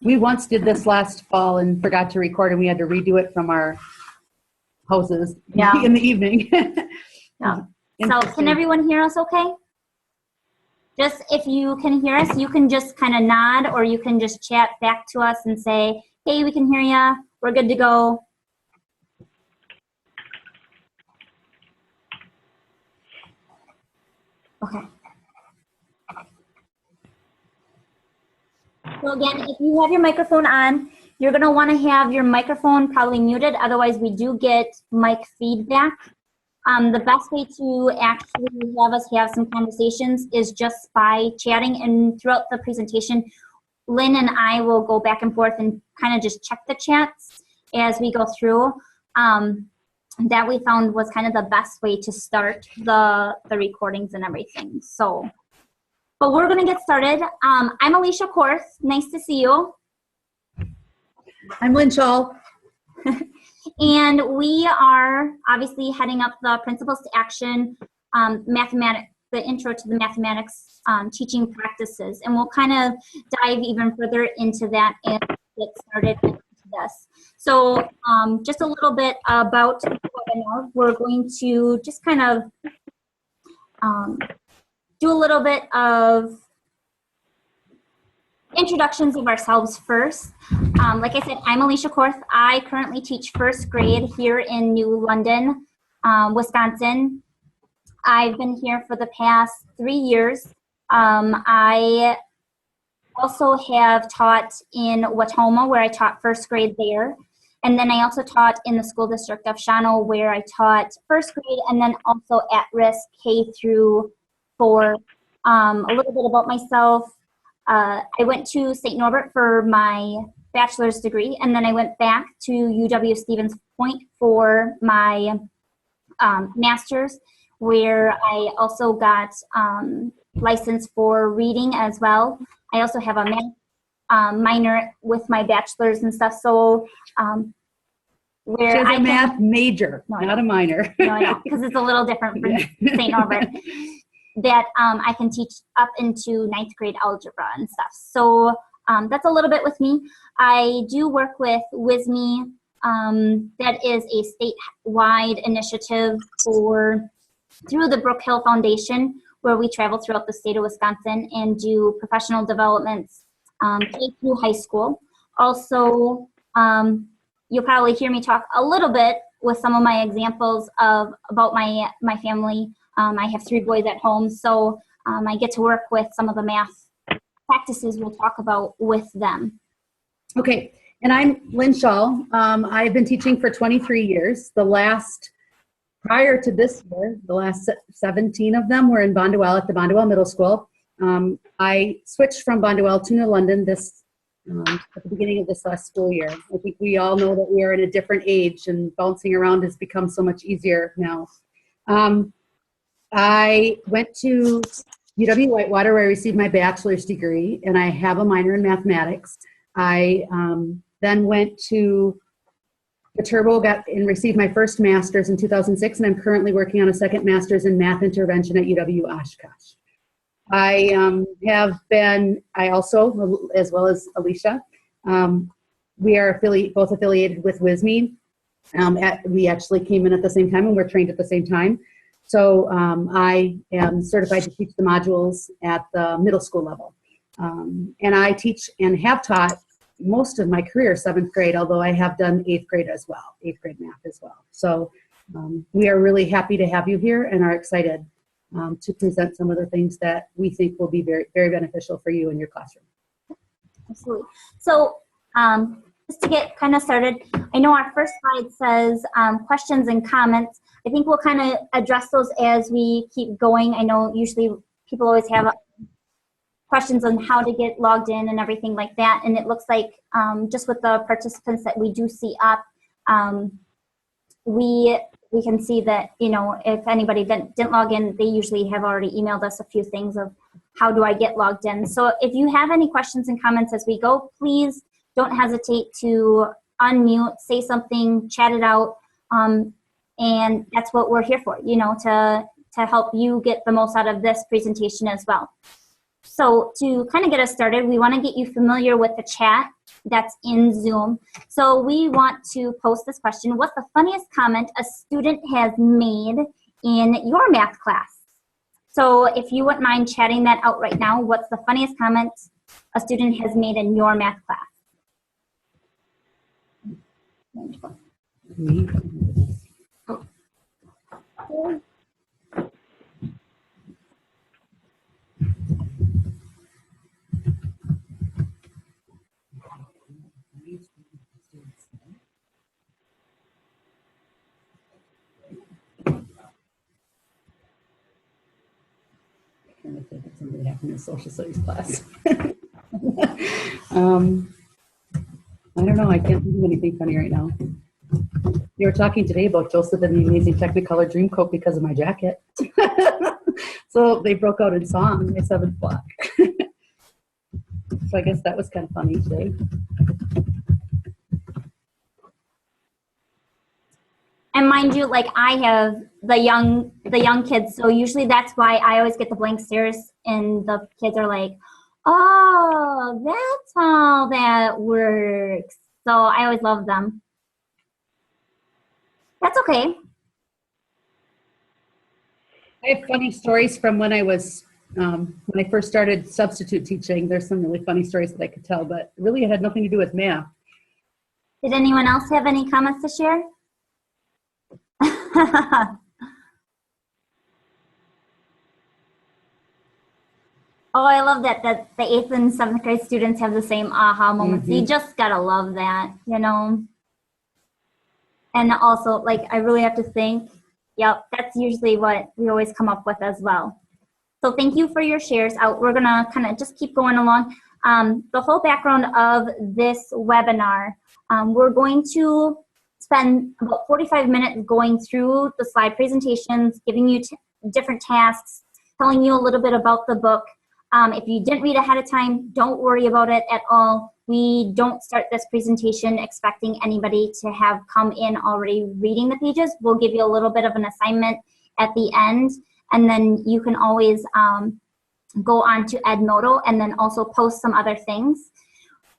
We once did this last fall and forgot to record, and we had to redo it from our houses in the evening. Yeah. So can everyone hear us okay? Just if you can hear us, you can just kind of nod, or you can just chat back to us and say, hey, we can hear you. We're good to go. Okay. So again, if you have your microphone on, you're going to want to have your microphone probably muted. Otherwise, we do get mic feedback. The best way to actually have us have some conversations is just by chatting. And throughout the presentation, Lynn and I will go back and forth and kind of just check the chats as we go through. That we found was kind of the best way to start the recordings and everything. So, but we're going to get started. I'm Alicia Korth. Nice to see you. I'm Lynn Shaw. And we are obviously heading up the Principles to Action the intro to the mathematics teaching practices. And we'll kind of dive even further into that and get started into this. So just a little bit about the webinar. We're going to just kind of do a little bit of introductions of ourselves first. Like I said, I'm Alicia Korth. I currently teach first grade here in New London, Wisconsin. I've been here for the past 3 years. I also have taught in Watoma, where I taught first grade there. And then I also taught in the school district of Shawano, where I taught first grade, and then also at-risk K through 4. A little bit about myself. I went to St. Norbert for my bachelor's degree, and then I went back to UW Stevens Point for my master's, where I also got license for reading as well. I also have a math minor with my bachelor's and stuff. So where She's a math major, not a minor. No, I know, because it's a little different from St. Norbert. That I can teach up into 9th grade algebra and stuff. So that's a little bit with me. I do work with WISME. That is a statewide initiative through the Brook Hill Foundation, where we travel throughout the state of Wisconsin and do professional developments K through high school. Also, you'll probably hear me talk a little bit with some of my examples about my family. I have 3 boys at home, so I get to work with some of the math practices we'll talk about with them. Okay, and I'm Lynn Shaw. I've been teaching for 23 years. Prior to this year, the last 17 of them were in Bonduelle at the Bonduelle Middle School. I switched from Bonduelle to New London at the beginning of this last school year. I think we all know that we are in a different age, and bouncing around has become so much easier now. I went to UW-Whitewater, where I received my bachelor's degree, and I have a minor in mathematics. I then went to Viterbo and received my first master's in 2006, and I'm currently working on a second master's in math intervention at UW-Oshkosh. I also, as well as Alicia, we are both affiliated with WISME. We actually came in at the same time, and we're trained at the same time. So I am certified to teach the modules at the middle school level. And I teach and have taught most of my career 7th grade, although I have done 8th grade as well, 8th grade math as well. So we are really happy to have you here and are excited to present some of the things that we think will be very, very beneficial for you in your classroom. Absolutely. So just to get kind of started, I know our first slide says questions and comments. I think we'll kind of address those as we keep going. I know usually people always have questions on how to get logged in and everything like that. And it looks like just with the participants that we do see up, we can see that, you know, if anybody didn't log in, they usually have already emailed us a few things of how do I get logged in. So if you have any questions and comments as we go, please don't hesitate to unmute, say something, chat it out. And that's what we're here for, you know, to help you get the most out of this presentation as well. So to kind of get us started, we want to get you familiar with the chat that's in Zoom. So we want to post this question: what's the funniest comment a student has made in your math class? So if you wouldn't mind chatting that out right now, what's the funniest comment a student has made in your math class? Trying to think of something that happened in social studies class. I don't know. I can't think of anything funny right now. You were talking today about Joseph and the Amazing Technicolor Dreamcoat because of my jacket. So they broke out in song at 7 o'clock. So I guess that was kind of funny today. And mind you, like I have the young kids, so usually that's why I always get the blank stares, and the kids are like, "Oh, that's how that works." So I always love them. That's okay. I have funny stories from when I was when I first started substitute teaching. There's some really funny stories that I could tell, but really it had nothing to do with math. Did anyone else have any comments to share? Oh, I love that the 8th and 7th grade students have the same aha moments. You just gotta love that, you know. And also, like, I really have to think, yep, that's usually what we always come up with as well. So thank you for your shares. We're gonna kind of just keep going along. The whole background of this webinar, we're going to spend about 45 minutes going through the slide presentations, giving you different tasks, telling you a little bit about the book. If you didn't read ahead of time, don't worry about it at all. We don't start this presentation expecting anybody to have come in already reading the pages. We'll give you a little bit of an assignment at the end, and then you can always go on to Edmodo and then also post some other things.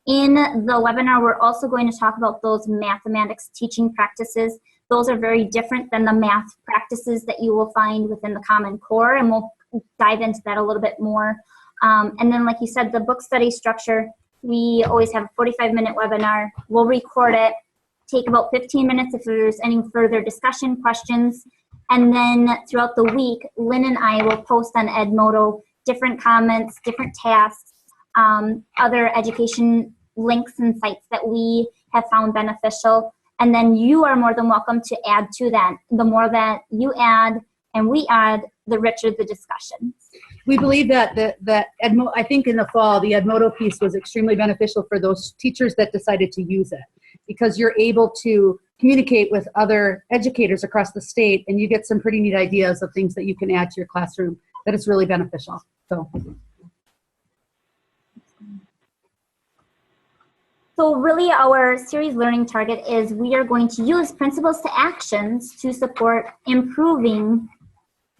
In the webinar, we're also going to talk about those mathematics teaching practices. Those are very different than the math practices that you will find within the Common Core, and we'll dive into that a little bit more. And then, like you said, the book study structure, we always have a 45-minute webinar. We'll record it, take about 15 minutes if there's any further discussion, questions, and then throughout the week, Lynn and I will post on Edmodo different comments, different tasks, other education links and sites that we have found beneficial. And then you are more than welcome to add to that. The more that you add and we add, the richer the discussion. We believe that I think in the fall, the Edmodo piece was extremely beneficial for those teachers that decided to use it, because you're able to communicate with other educators across the state, and you get some pretty neat ideas of things that you can add to your classroom that is really beneficial. So really our series learning target is we are going to use principles to actions to support improving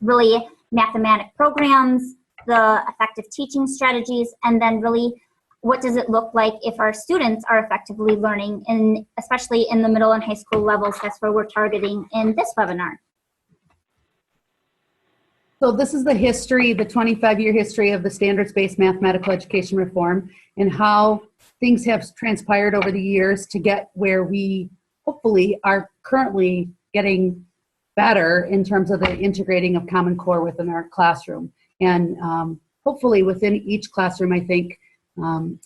really mathematic programs, the effective teaching strategies, and then really what does it look like if our students are effectively learning, and especially in the middle and high school levels. That's where we're targeting in this webinar. So this is the history, the 25-year history of the standards-based mathematical education reform, and how things have transpired over the years to get where we hopefully are currently getting better in terms of the integrating of Common Core within our classroom. And hopefully within each classroom, I think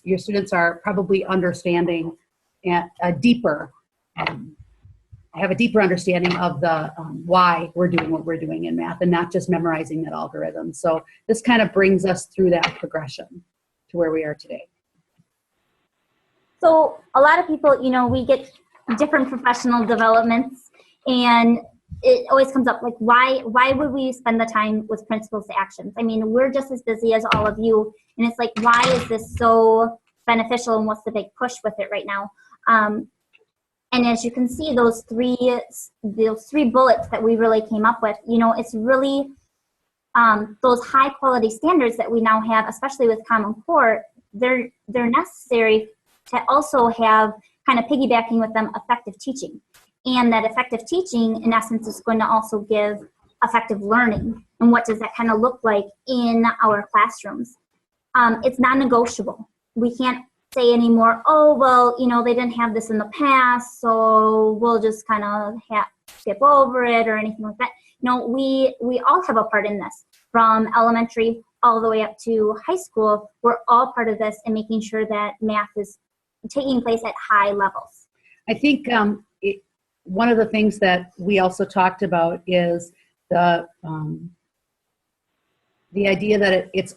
your students are probably understanding a deeper, have a deeper understanding of the why we're doing what we're doing in math, and not just memorizing that algorithm. So this kind of brings us through that progression to where we are today. So a lot of people, you know, we get different professional developments, and it always comes up like, why would we spend the time with principles to actions? I mean, we're just as busy as all of you, and it's like, why is this so beneficial, and what's the big push with it right now? And as you can see, those three bullets that we really came up with, you know, it's really those high quality standards that we now have, especially with Common Core, they're necessary to also have, kind of piggybacking with them, effective teaching. And that effective teaching, in essence, is going to also give effective learning. And what does that kind of look like in our classrooms? It's non-negotiable. We can't say anymore, oh, well, you know, they didn't have this in the past, so we'll just kind of skip over it or anything like that. No, we all have a part in this. From elementary all the way up to high school, we're all part of this and making sure that math is taking place at high levels. I think one of the things that we also talked about is the idea that it's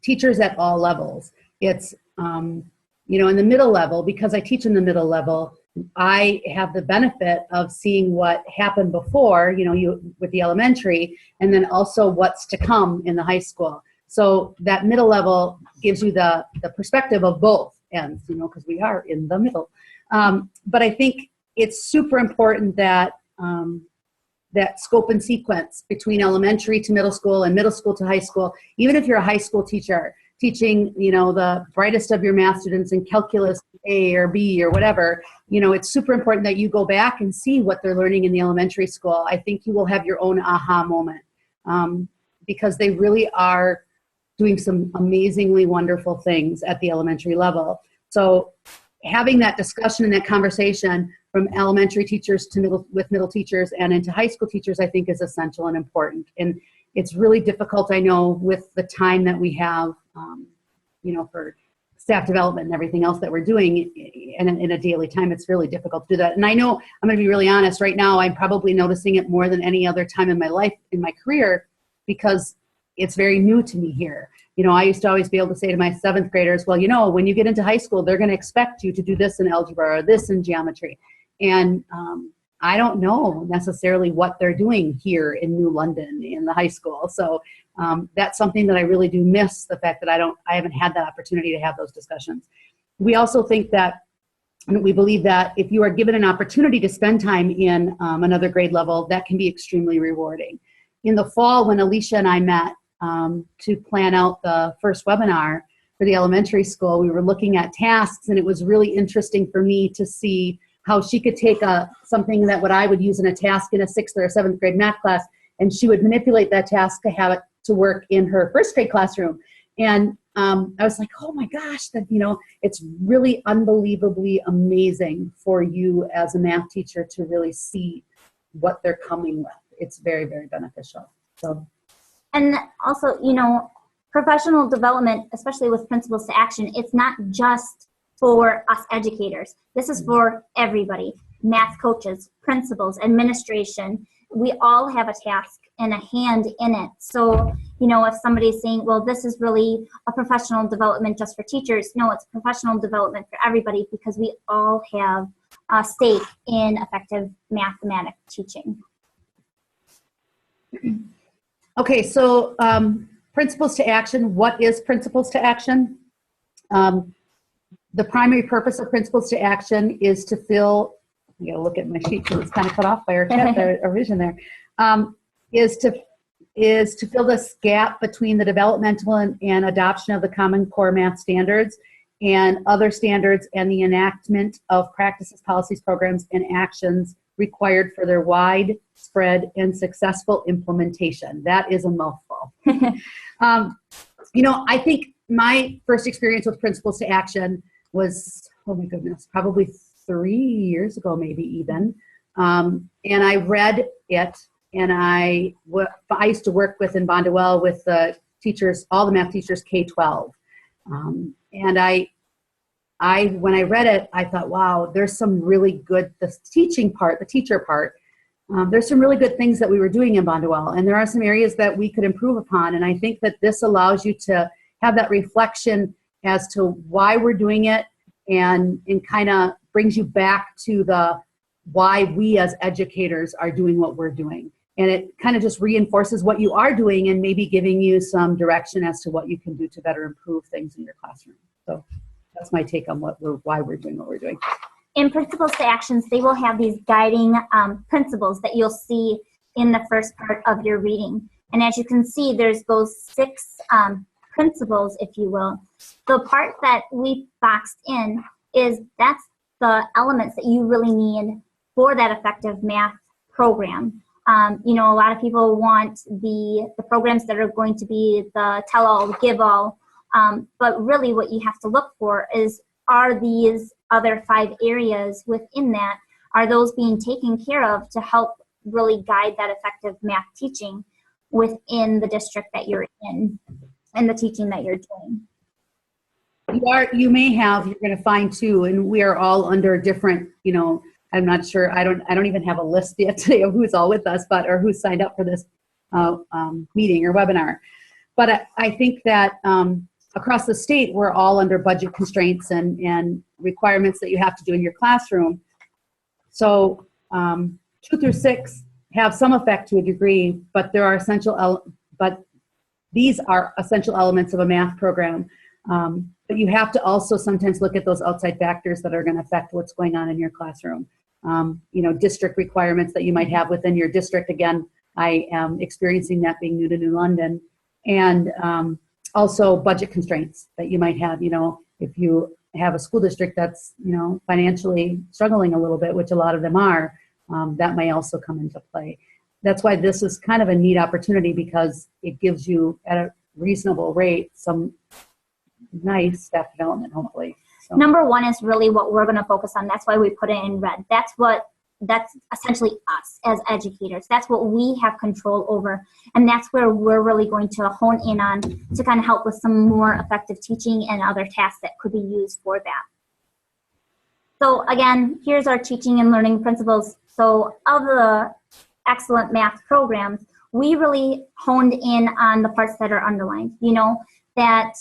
teachers at all levels. It's, you know, in the middle level, because I teach in the middle level, I have the benefit of seeing what happened before, you know, with the elementary, and then also what's to come in the high school. So that middle level gives you the perspective of both ends, you know, because we are in the middle. But I think it's super important that that scope and sequence between elementary to middle school and middle school to high school, even if you're a high school teacher, teaching, you know, the brightest of your math students in calculus A or B or whatever, you know, it's super important that you go back and see what they're learning in the elementary school. I think you will have your own aha moment, because they really are doing some amazingly wonderful things at the elementary level. So having that discussion and that conversation from elementary teachers to middle teachers and into high school teachers, I think is essential and important. And it's really difficult, I know, with the time that we have, you know, for staff development and everything else that we're doing in a daily time. It's really difficult to do that. And I know, I'm going to be really honest, right now I'm probably noticing it more than any other time in my life, in my career, because it's very new to me here. You know, I used to always be able to say to my 7th graders, well, you know, when you get into high school, they're going to expect you to do this in algebra or this in geometry. And I don't know necessarily what they're doing here in New London in the high school. So that's something that I really do miss, the fact that I haven't had that opportunity to have those discussions. We also think that, and we believe that if you are given an opportunity to spend time in another grade level, that can be extremely rewarding. In the fall, when Alicia and I met to plan out the first webinar for the elementary school, we were looking at tasks, and it was really interesting for me to see how she could take something that what I would use in a task in a 6th or a 7th grade math class, and she would manipulate that task to have it to work in her 1st grade classroom. And I was like, oh my gosh, that, you know, it's really unbelievably amazing for you as a math teacher to really see what they're coming with. It's very, very beneficial. So, and also, you know, professional development, especially with Principles to Action, it's not just for us educators. This is for everybody. Math coaches, principals, administration. We all have a task and a hand in it. So, you know, if somebody's saying, well, this is really a professional development just for teachers, no, it's professional development for everybody, because we all have a stake in effective mathematic teaching. Okay, so Principles to Action. What is Principles to Action? The primary purpose of Principles to Action is to fill, I gotta look at my sheet because it's kind of cut off by our vision there, is to fill this gap between the developmental and adoption of the Common Core math standards and other standards, and the enactment of practices, policies, programs, and actions required for their widespread and successful implementation. That is a mouthful. You know, I think my first experience with Principles to Action was, oh my goodness, probably 3 years ago, maybe even. And I read it, and I used to work with in Bondwell with the teachers, all the math teachers K-12. And when I read it, I thought, wow, there's some really good, the teaching part, the teacher part, there's some really good things that we were doing in Bondwell, and there are some areas that we could improve upon. And I think that this allows you to have that reflection as to why we're doing it, and kind of brings you back to the why we as educators are doing what we're doing. And it kind of just reinforces what you are doing and maybe giving you some direction as to what you can do to better improve things in your classroom. So that's my take on why we're doing what we're doing. In Principles to Actions, they will have these guiding principles that you'll see in the first part of your reading. And as you can see, there's those 6 principles, if you will. The part that we boxed in is that's the elements that you really need for that effective math program. You know, a lot of people want the programs that are going to be the tell-all, give-all, but really what you have to look for is, are these other 5 areas within that, are those being taken care of to help really guide that effective math teaching within the district that you're in and the teaching that you're doing? You may have, you're going to find too, and we are all under different, you know, I'm not sure, I don't even have a list yet today of who's all with us, or who's signed up for this meeting or webinar. But I think that across the state, we're all under budget constraints and requirements that you have to do in your classroom. So 2 through 6 have some effect to a degree, but there are but these are essential elements of a math program. But you have to also sometimes look at those outside factors that are going to affect what's going on in your classroom. You know, district requirements that you might have within your district. Again, I am experiencing that being new to New London. And also budget constraints that you might have. You know, if you have a school district that's, you know, financially struggling a little bit, which a lot of them are, that may also come into play. That's why this is kind of a neat opportunity, because it gives you, at a reasonable rate, some nice staff development, hopefully. So. Number 1 is really what we're going to focus on. That's why we put it in red. That's essentially us as educators. That's what we have control over. And that's where we're really going to hone in on to kind of help with some more effective teaching and other tasks that could be used for that. So again, here's our teaching and learning principles. So of the excellent math programs, we really honed in on the parts that are underlined. You know, that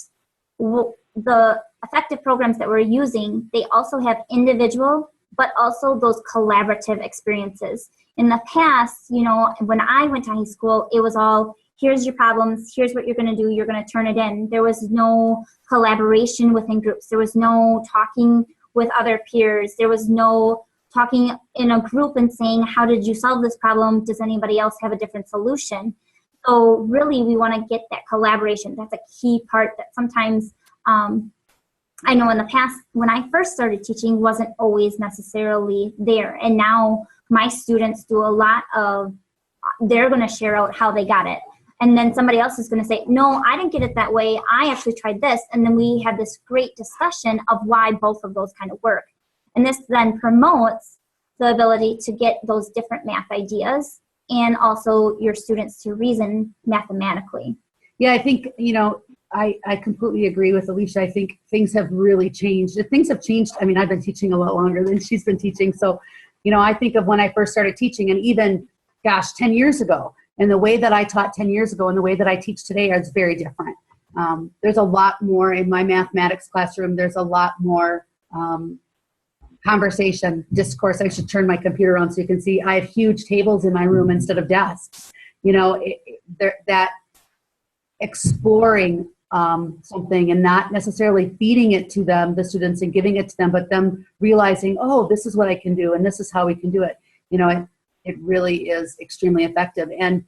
the effective programs that we're using, they also have individual, but also those collaborative experiences. In the past, you know, when I went to high school, it was all, here's your problems, here's what you're going to do, you're going to turn it in. There was no collaboration within groups. There was no talking with other peers. There was no talking in a group and saying, how did you solve this problem? Does anybody else have a different solution? So really, we want to get that collaboration. That's a key part that sometimes I know in the past, when I first started teaching, wasn't always necessarily there. And now my students do a lot of, they're going to share out how they got it. And then somebody else is going to say, no, I didn't get it that way. I actually tried this. And then we have this great discussion of why both of those kind of work. And this then promotes the ability to get those different math ideas and also your students to reason mathematically. Yeah, I think, you know, I completely agree with Alicia. I think things have really changed. Things have changed. I mean, I've been teaching a lot longer than she's been teaching. So, you know, I think of when I first started teaching, and even, gosh, 10 years ago, and the way that I taught 10 years ago and the way that I teach today is very different. There's a lot more in my mathematics classroom. There's a lot more conversation, discourse. I should turn my computer on so you can see. I have huge tables in my room instead of desks. You know, that exploring something and not necessarily feeding it to them, the students, and giving it to them, but them realizing, oh, this is what I can do and this is how we can do it. You know, it really is extremely effective. And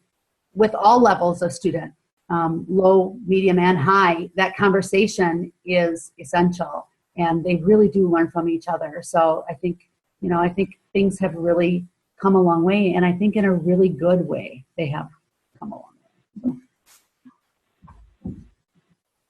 with all levels of student, low, medium, and high, that conversation is essential, and they really do learn from each other. So I think, you know, I think things have really come a long way, and I think in a really good way they have come a long way.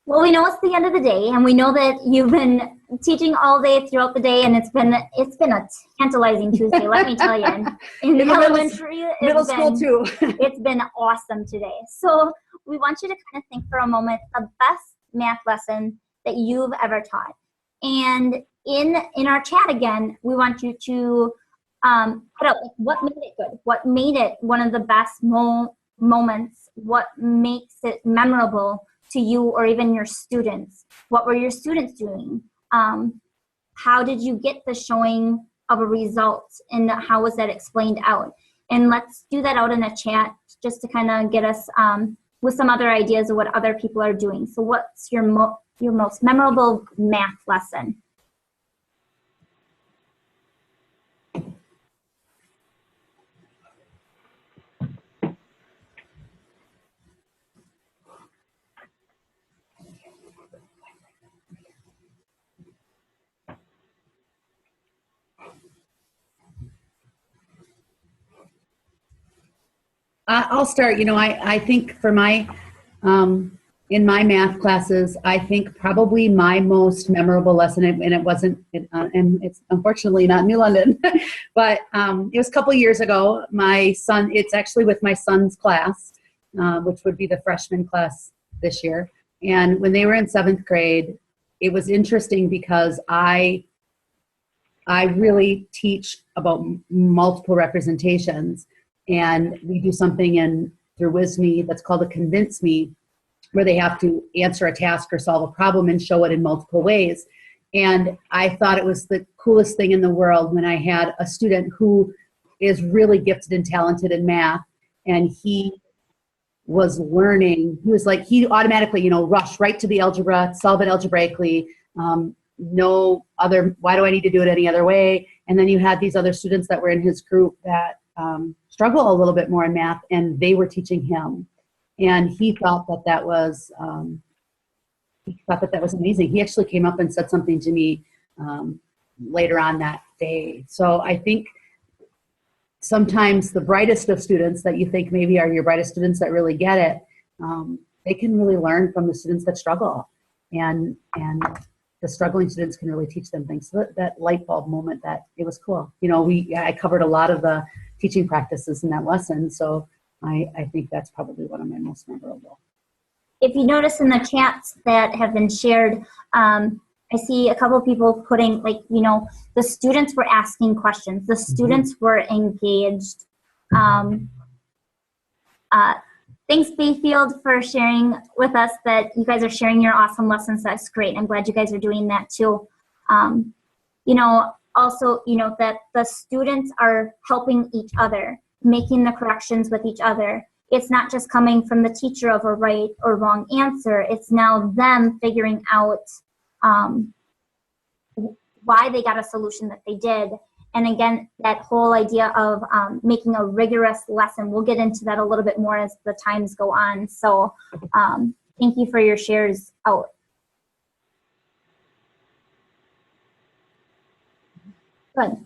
Well, we know it's the end of the day, and we know that you've been teaching all day throughout the day, and it's been a tantalizing Tuesday, let me tell you. In elementary, middle school too. It's been awesome today. So we want you to kind of think for a moment the best math lesson that you've ever taught. And in our chat again, we want you to put out what made it good, what made it one of the best moments, what makes it memorable to you or even your students. What were your students doing? How did you get the showing of a result, and how was that explained out? And let's do that out in a chat just to kind of get us with some other ideas of what other people are doing. So what's your most memorable math lesson? I'll start. I think for in my math classes, I think probably my most memorable lesson, and it wasn't, and it's unfortunately not New London, but it was a couple years ago. My son, it's actually with my son's class, which would be the freshman class this year. And when they were in 7th grade, it was interesting because I really teach about multiple representations, and we do something through WISME that's called a Convince Me, where they have to answer a task or solve a problem and show it in multiple ways. And I thought it was the coolest thing in the world when I had a student who is really gifted and talented in math, and he was learning. He automatically, rushed right to the algebra, solve it algebraically, no other, why do I need to do it any other way? And then you had these other students that were in his group that struggle a little bit more in math, and they were teaching him. And he thought that was amazing. He actually came up and said something to me later on that day. So I think sometimes the brightest of students that you think maybe are your brightest students that really get it, they can really learn from the students that struggle. And the struggling students can really teach them things. So that light bulb moment, that it was cool. I covered a lot of the teaching practices in that lesson. So I think that's probably one of my most memorable. If you notice in the chats that have been shared, I see a couple of people putting, the students were asking questions. The students were engaged. Thanks, Bayfield, for sharing with us that you guys are sharing your awesome lessons. That's great. I'm glad you guys are doing that too. Also, that the students are helping each other, making the corrections with each other. It's not just coming from the teacher of a right or wrong answer. It's now them figuring out why they got a solution that they did. And again, that whole idea of making a rigorous lesson, we'll get into that a little bit more as the times go on. So thank you for your shares out. Good.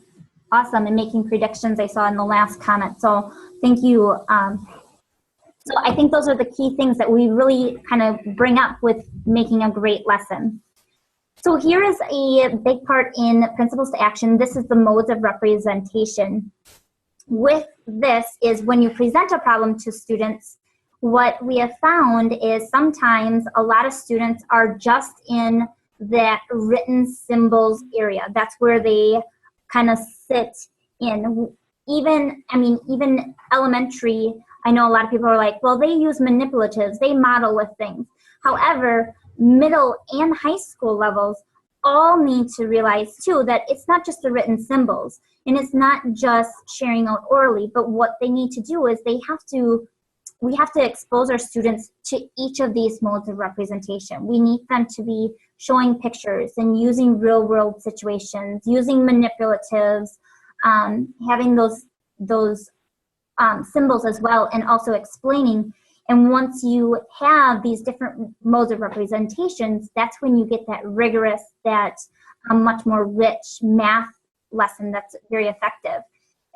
Awesome. And making predictions, I saw in the last comment. So thank you. So I think those are the key things that we really kind of bring up with making a great lesson. So here is a big part in Principles to Action. This is the modes of representation. With this is when you present a problem to students, what we have found is sometimes a lot of students are just in that written symbols area. That's where they kind of sit in. Even elementary, I know a lot of people are like, well, they use manipulatives, they model with things. However, middle and high school levels all need to realize too that it's not just the written symbols, and it's not just sharing out orally, but what they need to do is we have to expose our students to each of these modes of representation. We need them to be showing pictures and using real world situations, using manipulatives, having those symbols as well, and also explaining. And once you have these different modes of representations, that's when you get that rigorous, that much more rich math lesson that's very effective.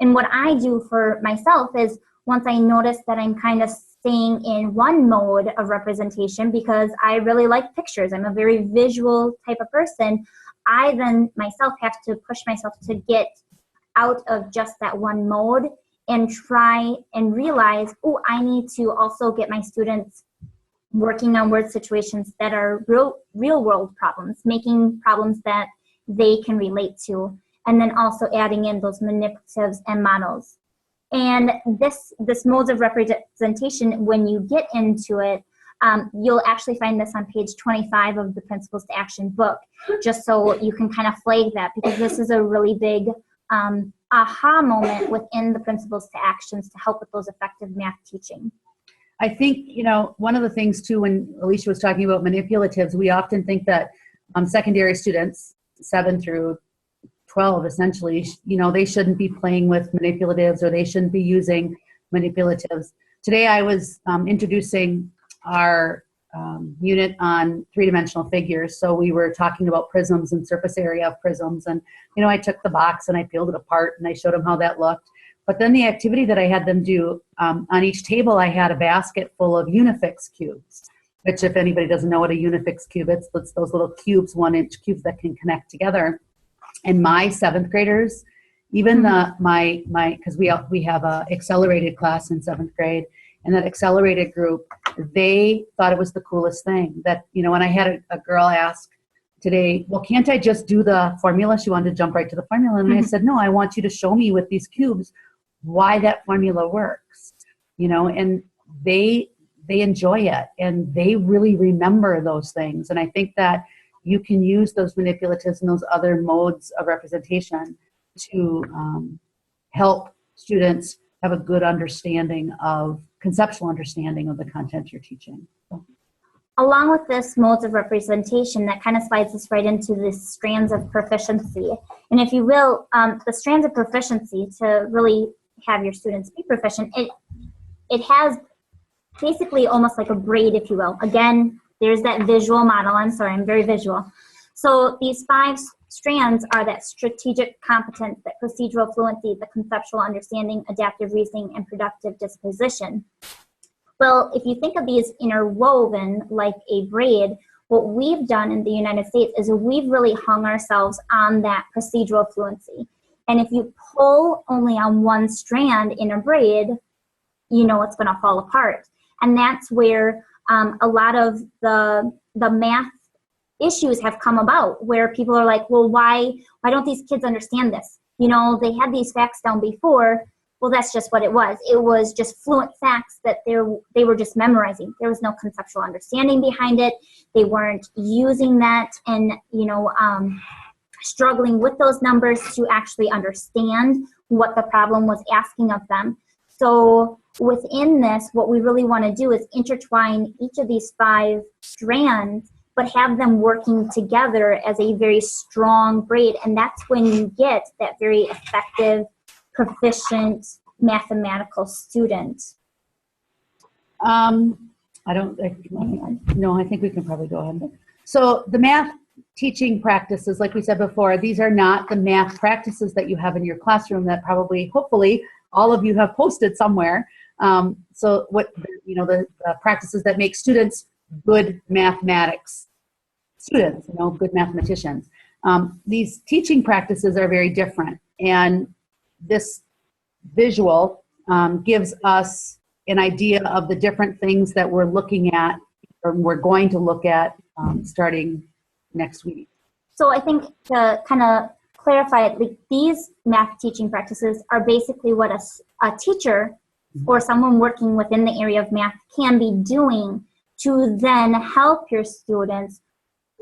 And what I do for myself is, once I notice that I'm kind of staying in one mode of representation because I really like pictures, I'm a very visual type of person, I then myself have to push myself to get out of just that one mode and try and realize, oh, I need to also get my students working on word situations that are real world problems, making problems that they can relate to, and then also adding in those manipulatives and models. And this modes of representation, when you get into it, you'll actually find this on page 25 of the Principles to Action book, just so you can kind of flag that, because this is a really big aha moment within the Principles to Actions to help with those effective math teaching. I think, one of the things too, when Alicia was talking about manipulatives, we often think that secondary students, 7 through 12 essentially, they shouldn't be playing with manipulatives, or they shouldn't be using manipulatives. Today I was introducing our unit on three-dimensional figures. So we were talking about prisms and surface area of prisms. And, I took the box and I peeled it apart and I showed them how that looked. But then the activity that I had them do, on each table, I had a basket full of Unifix cubes, which if anybody doesn't know what a Unifix cube is, it's those little cubes, 1-inch cubes that can connect together. And my 7th graders, even because we have a accelerated class in 7th grade, and that accelerated group, they thought it was the coolest thing. That, when I had a girl ask today, well, can't I just do the formula? She wanted to jump right to the formula. And I said, no, I want you to show me with these cubes why that formula works, and they enjoy it, and they really remember those things. And I think that you can use those manipulatives and those other modes of representation to help students have a good conceptual understanding of the content you're teaching. So. Along with this modes of representation, that kind of slides us right into the strands of proficiency. And if you will, the strands of proficiency, to really have your students be proficient, it has basically almost like a braid, if you will. Again, there's that visual model. I'm sorry, I'm very visual. So these 5 strands are that strategic competence, that procedural fluency, the conceptual understanding, adaptive reasoning, and productive disposition. Well, if you think of these interwoven like a braid, what we've done in the United States is we've really hung ourselves on that procedural fluency. And if you pull only on one strand in a braid, it's going to fall apart. And that's where a lot of the math issues have come about, where people are like, well, why don't these kids understand this? They had these facts down before. Well, that's just what it was. It was just fluent facts that they were just memorizing. There was no conceptual understanding behind it. They weren't using that and, struggling with those numbers to actually understand what the problem was asking of them. So within this, what we really want to do is intertwine each of these 5 strands, but have them working together as a very strong braid. And that's when you get that very effective, proficient mathematical student. I think we can probably go ahead. So the math teaching practices, like we said before, these are not the math practices that you have in your classroom that hopefully all of you have posted somewhere. So what, the practices that make students good mathematics students, good mathematicians. These teaching practices are very different. And this visual gives us an idea of the different things that we're looking at, or we're going to look at starting next week. So I think to kind of clarify it, these math teaching practices are basically what a teacher or someone working within the area of math can be doing to then help your students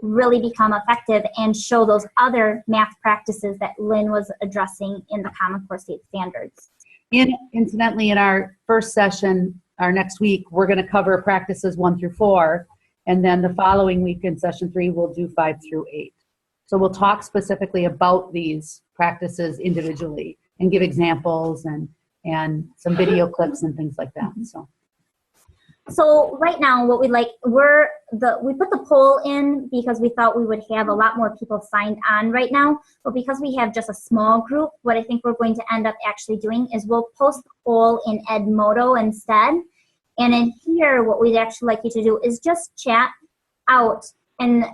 really become effective and show those other math practices that Lynn was addressing in the Common Core State Standards. Incidentally, in our first session, our next week, we're going to cover practices 1 through 4, and then the following week in session 3, we'll do 5 through 8. So we'll talk specifically about these practices individually and give examples and some video clips and things like that. So right now, what we put the poll in because we thought we would have a lot more people signed on right now. But because we have just a small group, what I think we're going to end up actually doing is we'll post the poll in Edmodo instead. And in here, what we'd actually like you to do is just chat out and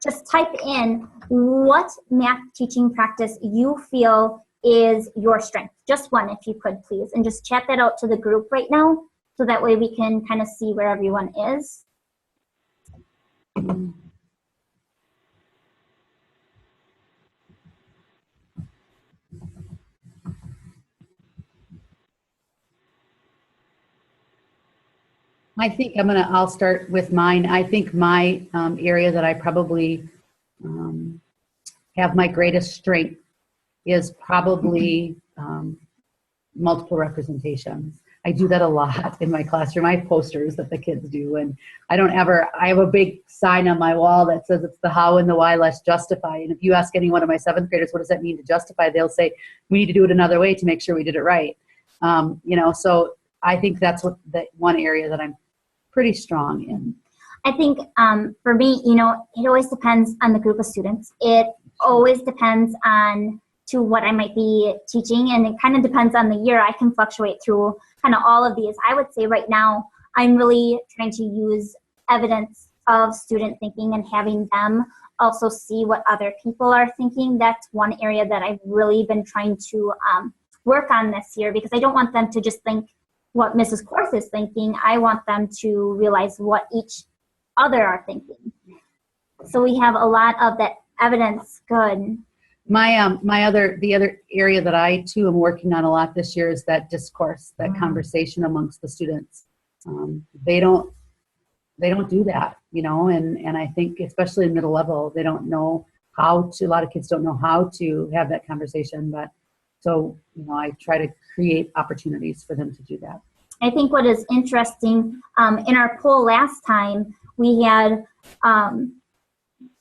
just type in what math teaching practice you feel is your strength. Just one, if you could, please. And just chat that out to the group right now, so that way we can kind of see where everyone is. I think I'll start with mine. I think my area that I probably have my greatest strength is probably multiple representations. I do that a lot in my classroom. I have posters that the kids do, and I have a big sign on my wall that says it's the how and the why, let's justify. And if you ask any one of my 7th graders, what does that mean to justify? They'll say, we need to do it another way to make sure we did it right. So I think that's that one area that I'm pretty strong in. I think for me, it always depends on the group of students. It always depends on to what I might be teaching, and it kind of depends on the year. I can fluctuate through kind of all of these. I would say right now I'm really trying to use evidence of student thinking and having them also see what other people are thinking. That's one area that I've really been trying to work on this year, because I don't want them to just think what Mrs. Korth is thinking. I want them to realize what each other are thinking. So we have a lot of that evidence. Good. The other area that I too am working on a lot this year is that discourse, that conversation amongst the students. They don't do that, you know, and I think especially in middle level, they don't know how to, a lot of kids don't know how to have that conversation, but so, you know, I try to create opportunities for them to do that. I think what is interesting, in our poll last time, we had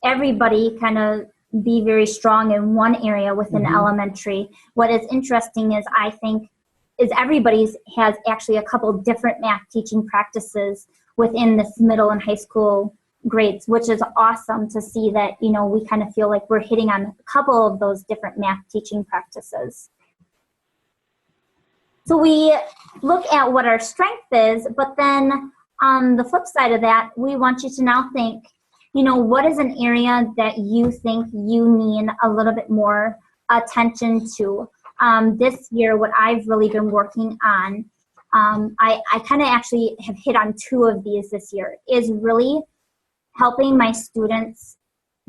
everybody kind of be very strong in one area within elementary. What is interesting is, I think, is everybody's has actually a couple different math teaching practices within this middle and high school grades, which is awesome to see that, you know, we kind of feel like we're hitting on a couple of those different math teaching practices. So we look at what our strength is, but then on the flip side of that, we want you to now think, you know, what is an area that you think you need a little bit more attention to? This year, what I've really been working on, I kind of actually have hit on two of these this year, is really helping my students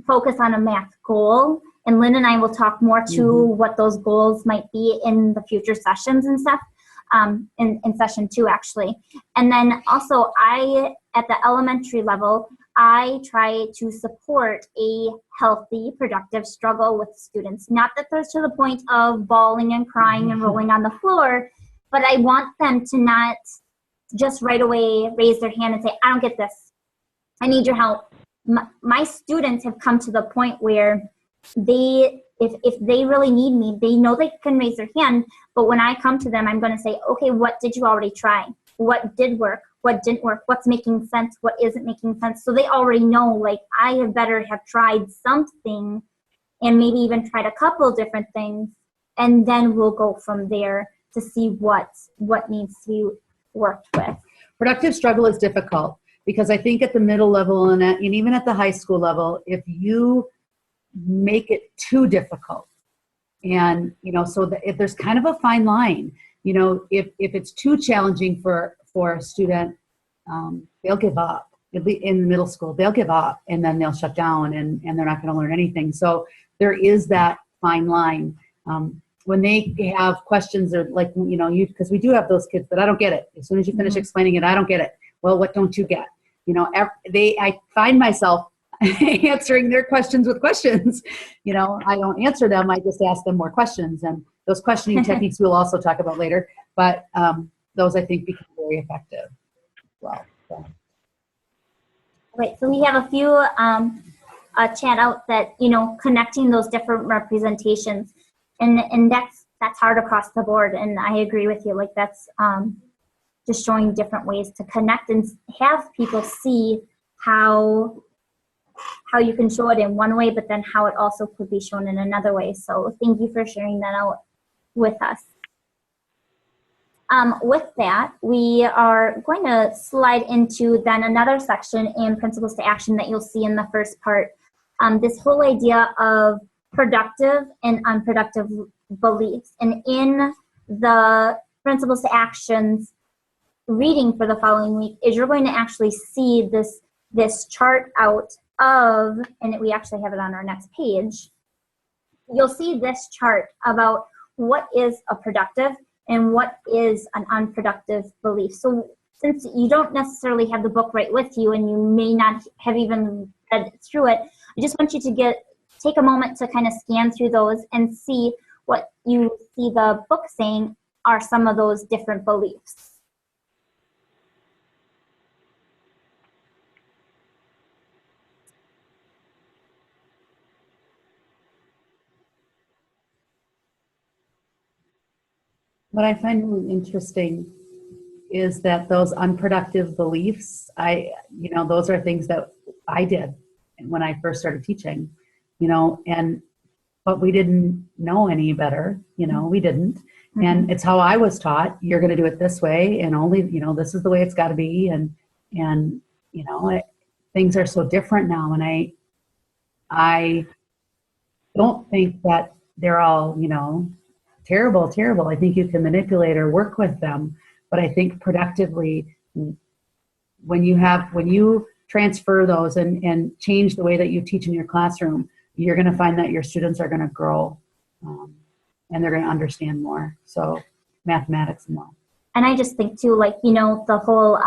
focus on a math goal. And Lynn and I will talk more to what those goals might be in the future sessions and stuff, in session 2 actually. And then also at the elementary level, I try to support a healthy, productive struggle with students. Not that they're to the point of bawling and crying and rolling on the floor, but I want them to not just right away raise their hand and say, I don't get this. I need your help. My students have come to the point where if they really need me, they know they can raise their hand, but when I come to them, I'm going to say, okay, what did you already try? What did work? What didn't work? What's making sense? What isn't making sense? So they already know, like, I had better have tried something and maybe even tried a couple different things, and then we'll go from there to see what needs to be worked with. Productive struggle is difficult because I think at the middle level and even at the high school level, if you make it too difficult, and you know, so that if there's kind of a fine line, you know, if it's too challenging for a student, they'll give up. In middle school, they'll give up and then they'll shut down and they're not going to learn anything. So there is that fine line. When they have questions, or like, you know, because we do have those kids that I don't get it. As soon as you finish explaining it, I don't get it. Well, what don't you get? You know, I find myself answering their questions with questions. You know, I don't answer them. I just ask them more questions. And those questioning techniques we'll also talk about later. But those, I think, become very effective. Well, so. Right, so we have a few chat out that, you know, connecting those different representations, and that's hard across the board, and I agree with you. Like, that's just showing different ways to connect and have people see how you can show it in one way, but then how it also could be shown in another way. So thank you for sharing that out with us. With that, we are going to slide into then another section in Principles to Action that you'll see in the first part. This whole idea of productive and unproductive beliefs. And in the Principles to Actions reading for the following week is you're going to actually see this chart out of, and we actually have it on our next page. You'll see this chart about what is a productive and what is an unproductive belief. So since you don't necessarily have the book right with you and you may not have even read through it, I just want you to take a moment to kind of scan through those and see what you see the book saying are some of those different beliefs. What I find really interesting is that those unproductive beliefs, those are things that I did when I first started teaching, you know, and but we didn't know any better. We didn't. And it's how I was taught. You're going to do it this way, and only, this is the way it's got to be. And things are so different now. And I don't think that they're all, terrible. I think you can manipulate or work with them. But I think productively, when you transfer those and change the way that you teach in your classroom, you're going to find that your students are going to grow, and they're going to understand more. So mathematics more. And I just think too, the whole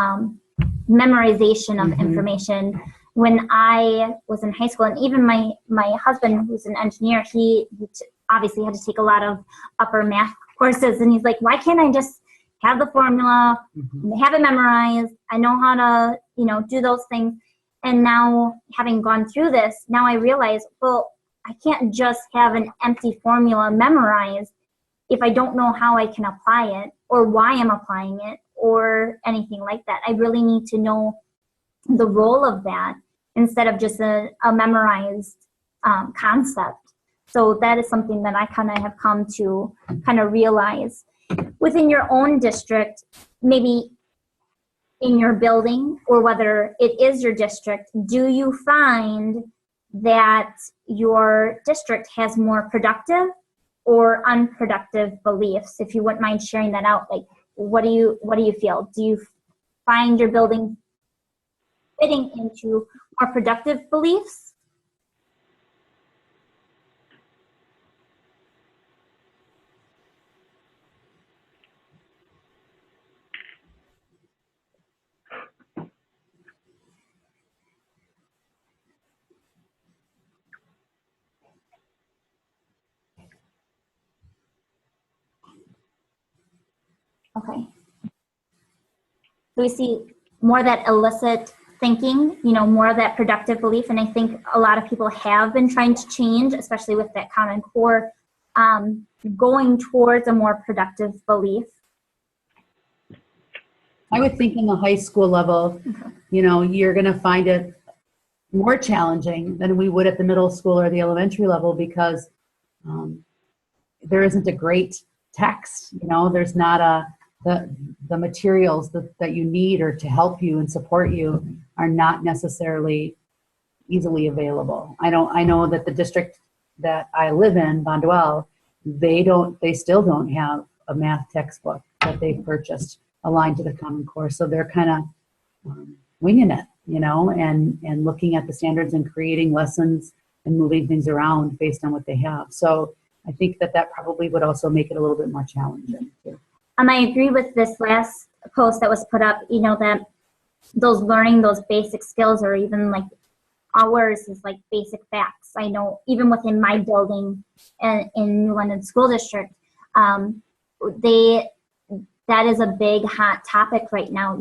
memorization of information. When I was in high school, and even my husband, who's an engineer, he obviously had to take a lot of upper math courses, and he's like, why can't I just have the formula, have it memorized? I know how to, do those things. And now, having gone through this, now I realize, well, I can't just have an empty formula memorized if I don't know how I can apply it or why I'm applying it or anything like that. I really need to know the role of that instead of just a memorized concept. So that is something that I kind of have come to kind of realize. Within your own district, maybe in your building, or whether it is your district, do you find that your district has more productive or unproductive beliefs? If you wouldn't mind sharing that out, what do you feel? Do you find your building fitting into more productive beliefs? Okay. So we see more of that illicit thinking, more of that productive belief. And I think a lot of people have been trying to change, especially with that Common Core, going towards a more productive belief. I would think in the high school level, you're going to find it more challenging than we would at the middle school or the elementary level, because there isn't a great text. There's not the materials that you need or to help you and support you are not necessarily easily available. I know that the district that I live in, Bonduelle, they still don't have a math textbook that they've purchased aligned to the Common Core. So they're kind of winging it, and looking at the standards and creating lessons and moving things around based on what they have. So I think that probably would also make it a little bit more challenging too. I agree with this last post that was put up, that those learning those basic skills, or even ours is basic facts. I know even within my building in New London School District, that is a big hot topic right now.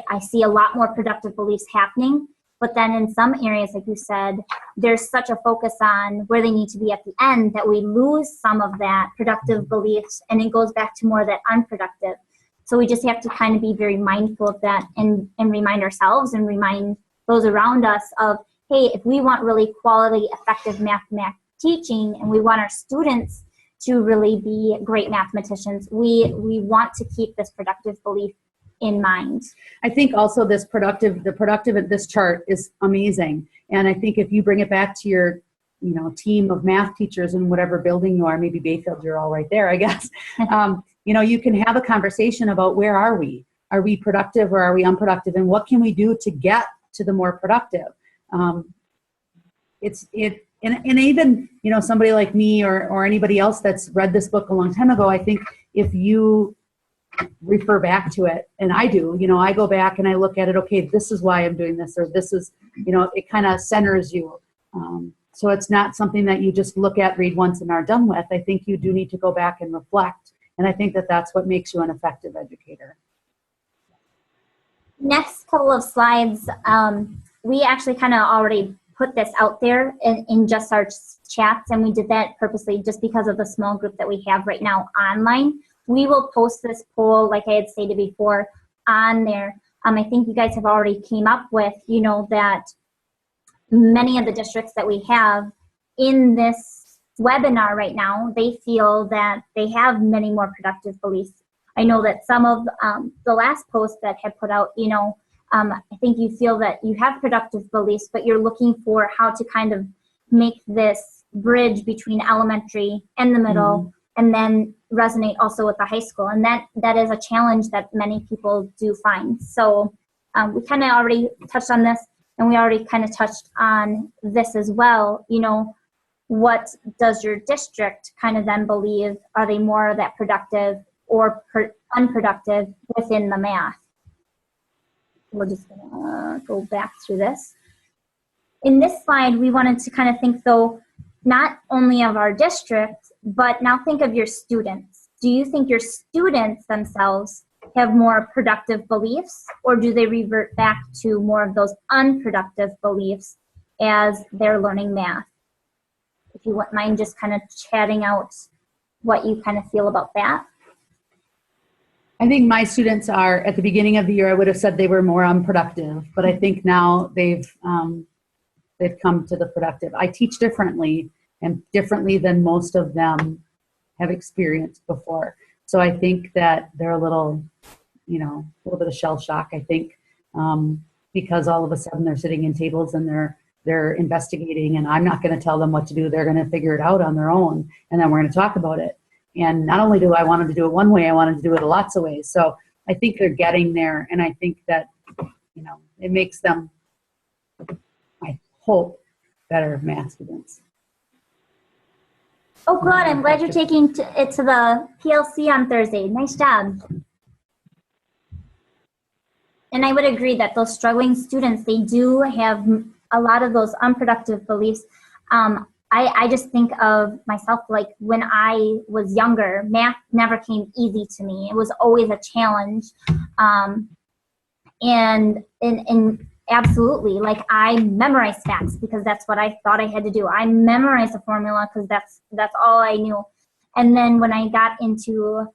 I see a lot more productive beliefs happening, but then in some areas, like you said, there's such a focus on where they need to be at the end that we lose some of that productive beliefs, and it goes back to more of that unproductive. So we just have to kind of be very mindful of that and remind ourselves and remind those around us of, hey, if we want really quality, effective math teaching, and we want our students to really be great mathematicians, we want to keep this productive belief in mind. I think also the productive of this chart is amazing. And I think if you bring it back to your, team of math teachers in whatever building you are, maybe Bayfield, you're all right there, I guess. You can have a conversation about where are we? Are we productive or are we unproductive? And what can we do to get to the more productive? And even, somebody like me or anybody else that's read this book a long time ago, I think if you refer back to it, and I do, I go back and I look at it, okay, this is why I'm doing this, or this is, it kind of centers you. So it's not something that you just look at, read once and are done with. I think you do need to go back and reflect. And I think that's what makes you an effective educator. Next couple of slides, we actually kind of already put this out there in just our chats, and we did that purposely just because of the small group that we have right now online. We will post this poll, like I had stated before, on there. I think you guys have already came up with, that many of the districts that we have in this webinar right now, they feel that they have many more productive beliefs. I know that some of the last post that had put out, I think you feel that you have productive beliefs, but you're looking for how to kind of make this bridge between elementary and the middle, and then resonate also with the high school. And that is a challenge that many people do find. So we kind of already touched on this, and we already kind of touched on this as well. What does your district kind of then believe? Are they more that productive or unproductive within the math? We're just gonna go back through this. In this slide, we wanted to kind of think, though, not only of our district, but now think of your students. Do you think your students themselves have more productive beliefs, or do they revert back to more of those unproductive beliefs as they're learning math? If you wouldn't mind just kind of chatting out what you kind of feel about that. I think my students are, at the beginning of the year, I would have said they were more unproductive, but I think now they've come to the productive. I teach differently, and differently than most of them have experienced before. So I think that they're a little bit of shell shock, I think, because all of a sudden they're sitting in tables and they're investigating, and I'm not going to tell them what to do. They're going to figure it out on their own, and then we're going to talk about it. And not only do I want them to do it one way, I want them to do it lots of ways. So I think they're getting there, and I think that, it makes them, I hope, better math students. Oh, good. I'm glad you're taking it to the PLC on Thursday. Nice job. And I would agree that those struggling students, they do have a lot of those unproductive beliefs. I just think of myself, like when I was younger, math never came easy to me. It was always a challenge. And absolutely, like I memorized facts because that's what I thought I had to do. I memorized the formula because that's all I knew. And then when I got into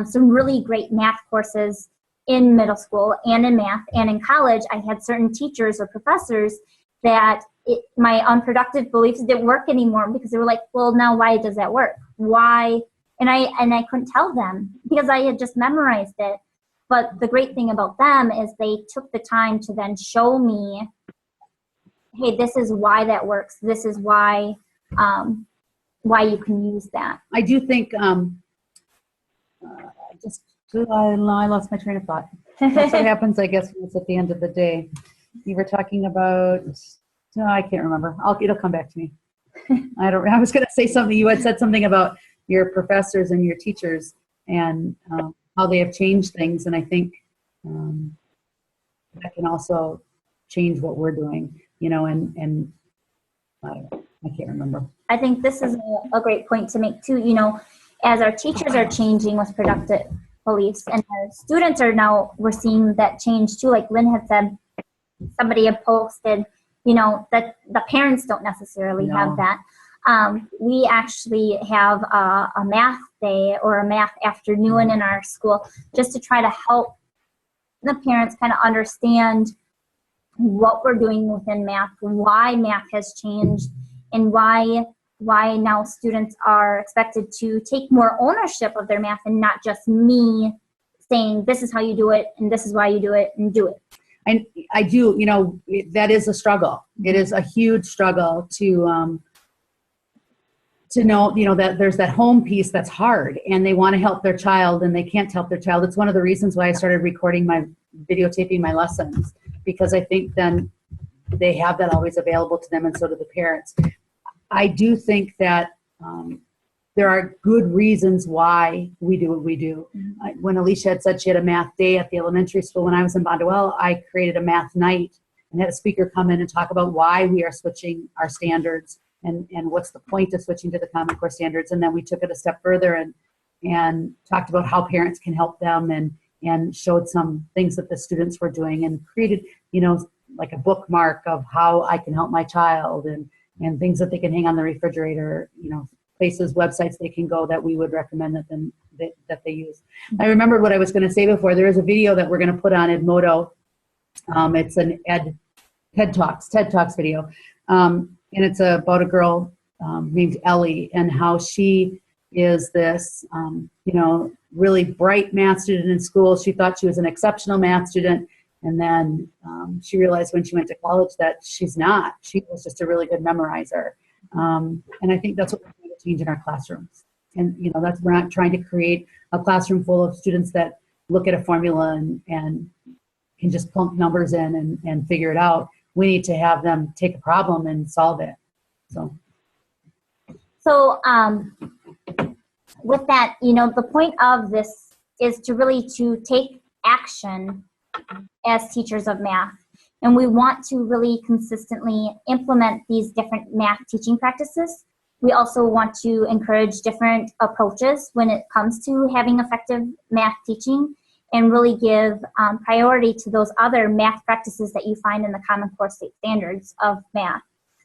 some really great math courses in middle school and in math and in college, I had certain teachers or professors that my unproductive beliefs didn't work anymore because they were like, well, now why does that work? Why? And I couldn't tell them because I had just memorized it. But the great thing about them is they took the time to then show me, hey, this is why that works. This is why you can use that. I do think, I lost my train of thought. That's what happens, I guess, when it's at the end of the day. You were talking about, I can't remember. It'll come back to me. I was going to say something. You had said something about your professors and your teachers and how they have changed things. And I think that can also change what we're doing, and I don't know. I can't remember. I think this is a great point to make too, as our teachers are changing with productive beliefs and our students are now, we're seeing that change too. Like Lynn had said, somebody had posted, that the parents don't necessarily have that. We actually have a math day or a math afternoon in our school just to try to help the parents kind of understand what we're doing within math, why math has changed, and why now students are expected to take more ownership of their math and not just me saying, this is how you do it, and this is why you do it, and do it. And I do, that is a struggle. It is a huge struggle to know, that there's that home piece that's hard and they want to help their child and they can't help their child. It's one of the reasons why I started videotaping my lessons, because I think then they have that always available to them, and so do the parents. I do think that there are good reasons why we do what we do. When Alicia had said she had a math day at the elementary school when I was in Bonduelle, I created a math night and had a speaker come in and talk about why we are switching our standards and what's the point of switching to the Common Core standards. And then we took it a step further and talked about how parents can help them and showed some things that the students were doing and created, like a bookmark of how I can help my child and things that they can hang on the refrigerator, places, websites they can go that we would recommend that they use. I remembered what I was going to say before. There is a video that we're going to put on Edmodo. It's an TED Talks video. And it's about a girl, named Ellie, and how she is this, really bright math student in school. She thought she was an exceptional math student. And then she realized when she went to college that she's not. She was just a really good memorizer. And I think that's what we're trying to change in our classrooms. And, we're not trying to create a classroom full of students that look at a formula and can just plunk numbers in and figure it out. We need to have them take a problem and solve it. So with that, the point of this is to really to take action as teachers of math. And we want to really consistently implement these different math teaching practices. We also want to encourage different approaches when it comes to having effective math teaching, and really give priority to those other math practices that you find in the Common Core State Standards of math.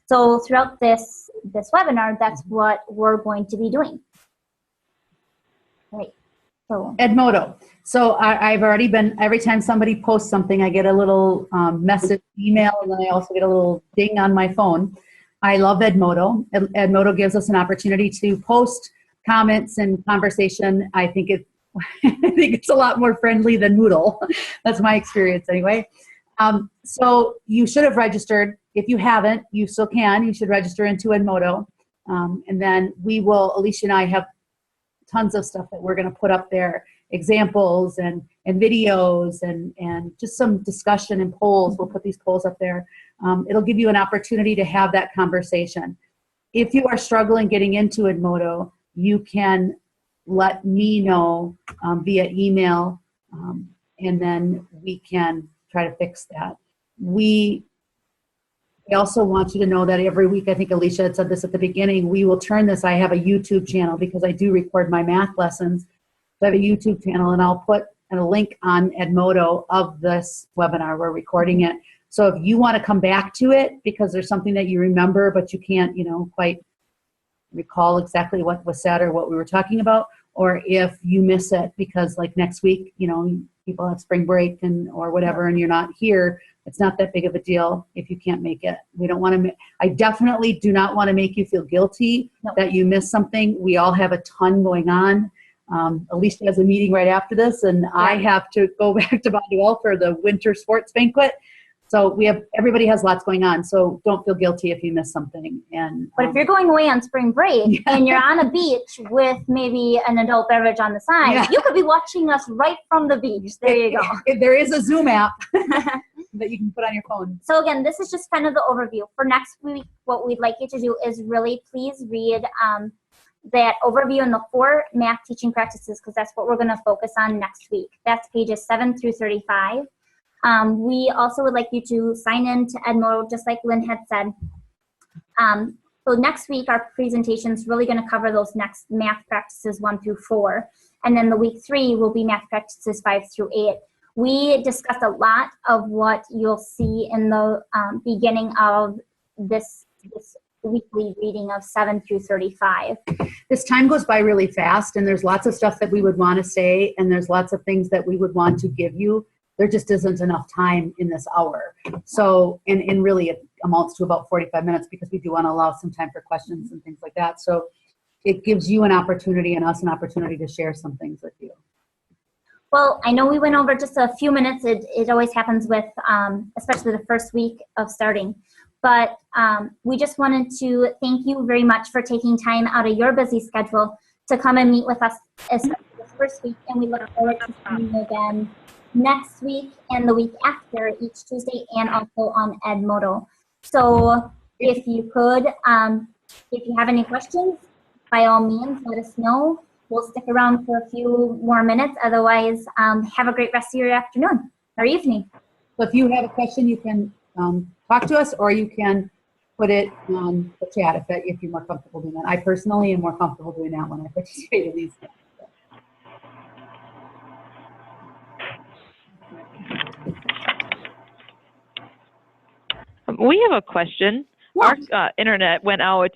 So throughout this webinar, that's what we're going to be doing. Right. So Edmodo. So I've already been, every time somebody posts something, I get a little message, email, and then I also get a little ding on my phone. I love Edmodo. Edmodo gives us an opportunity to post comments and conversation. I think it's a lot more friendly than Moodle. That's my experience anyway. So you should have registered. If you haven't, you still can. You should register into Edmodo. And then Alicia and I have tons of stuff that we're going to put up there, examples and videos and just some discussion and polls. We'll put these polls up there. It'll give you an opportunity to have that conversation. If you are struggling getting into Edmodo, you can let me know via email, and then we can try to fix that. We also want you to know that every week, I think Alicia had said this at the beginning, we will turn this. I have a YouTube channel because I do record my math lessons. So I have a YouTube channel, and I'll put a link on Edmodo of this webinar. We're recording it. So if you want to come back to it because there's something that you remember but you can't, quite recall exactly what was said or what we were talking about, or if you miss it because like next week, people have spring break or whatever, and you're not here, it's not that big of a deal if you can't make it. We don't want to, I definitely do not want to make you feel guilty that you missed something. We all have a ton going on. Alicia has a meeting right after this, and I have to go back to Bonduelle for the winter sports banquet. So everybody has lots going on. So don't feel guilty if you miss something. But if you're going away on spring break and you're on a beach with maybe an adult beverage on the side, you could be watching us right from the beach. There you go. There is a Zoom app that you can put on your phone. So again, this is just kind of the overview. For next week, what we'd like you to do is really please read that overview in the 4 math teaching practices, because that's what we're going to focus on next week. That's pages 7 through 35. We also would like you to sign in to Edmodo, just like Lynn had said. So next week, our presentation is really going to cover those next math practices 1 through 4. And then the week 3 will be math practices 5 through 8. We discussed a lot of what you'll see in the beginning of this weekly reading of 7 through 35. This time goes by really fast, and there's lots of stuff that we would want to say, and there's lots of things that we would want to give you. There just isn't enough time in this hour. So, and really it amounts to about 45 minutes because we do want to allow some time for questions and things like that. So it gives you an opportunity and us an opportunity to share some things with you. Well, I know we went over just a few minutes. It always happens with, especially the first week of starting. But we just wanted to thank you very much for taking time out of your busy schedule to come and meet with us this first week. And we look forward to seeing you again next week and the week after, each Tuesday, and also on Edmodo. So if you could, if you have any questions, by all means, let us know. We'll stick around for a few more minutes. Otherwise, have a great rest of your afternoon or evening. So if you have a question, you can talk to us, or you can put it on the chat if you're more comfortable doing that. I personally am more comfortable doing that when I participate in these things. We have a question. Yeah. Our internet went out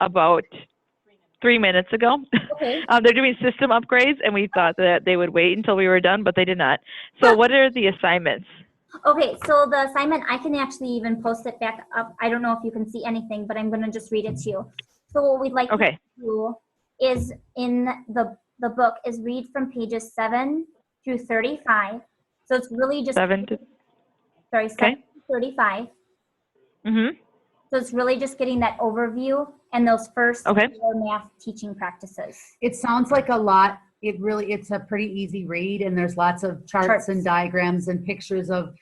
about 3 minutes ago. Okay. They're doing system upgrades, and we thought that they would wait until we were done, but they did not. So what are the assignments? Okay, so the assignment, I can actually even post it back up. I don't know if you can see anything, but I'm going to just read it to you. So what we'd like you Okay. to do is in the book is read from pages 7 through 35. So it's really just, 7 to, 7 okay. to 35. Mm-hmm. So it's really just getting that overview and those first Okay. 4 math teaching practices. It sounds like a lot. It's a pretty easy read, and there's lots of charts and diagrams and pictures of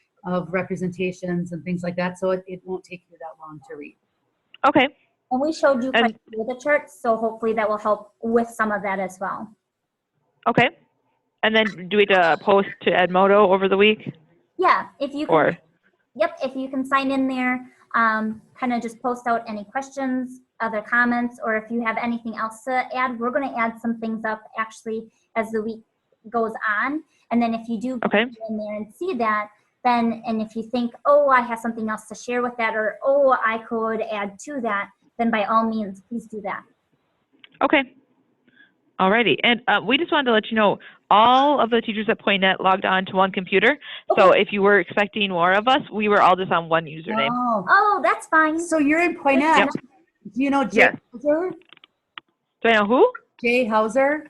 representations and things like that. So it won't take you that long to read. Okay. And we showed you And- the charts, so hopefully that will help with some of that as well. Okay. And then do we post to Edmodo over the week? Yeah, if you can, Or, yep, if you can sign in there, kind of just post out any questions, other comments, or if you have anything else to add, we're going to add some things up actually as the week goes on. And then if you do Okay. go in there and see that, then, and if you think, oh, I have something else to share with that, or oh, I could add to that, then by all means, please do that. okay. Alrighty. And we just wanted to let you know, all of the teachers at Poinet logged on to one computer. So if you were expecting more of us, we were all just on one username. Oh, that's fine. So you're in Poinet. Yep. Do you know Jay Yes. Hauser? Do I know who? Jay Hauser?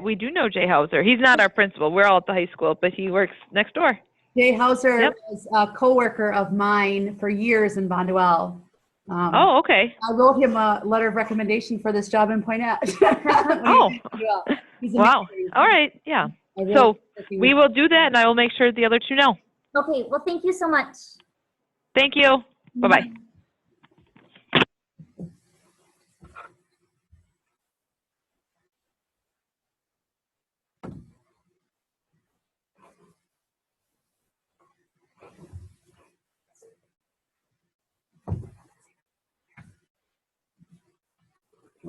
We do know Jay Hauser. He's not our principal. We're all at the high school, but he works next door. Jay Hauser Yep. was a coworker of mine for years in Bonduelle. Oh, okay. I wrote him a letter of recommendation for this job in Poinet. Oh. He's Wow. amazing. All right. Yeah. I really So like working we with will do that, and I will make sure the other two know. Okay, well, thank you so much. Thank you. Bye-bye.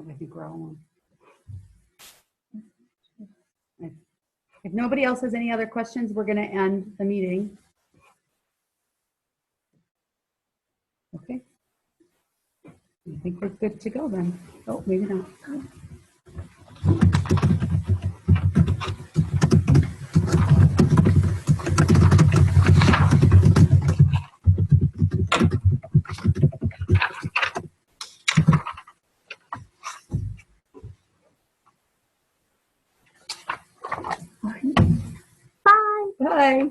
I think we're all on. If nobody else has any other questions, we're going to end the meeting. Okay. I think we're good to go then. Oh, maybe not. Bye. Bye.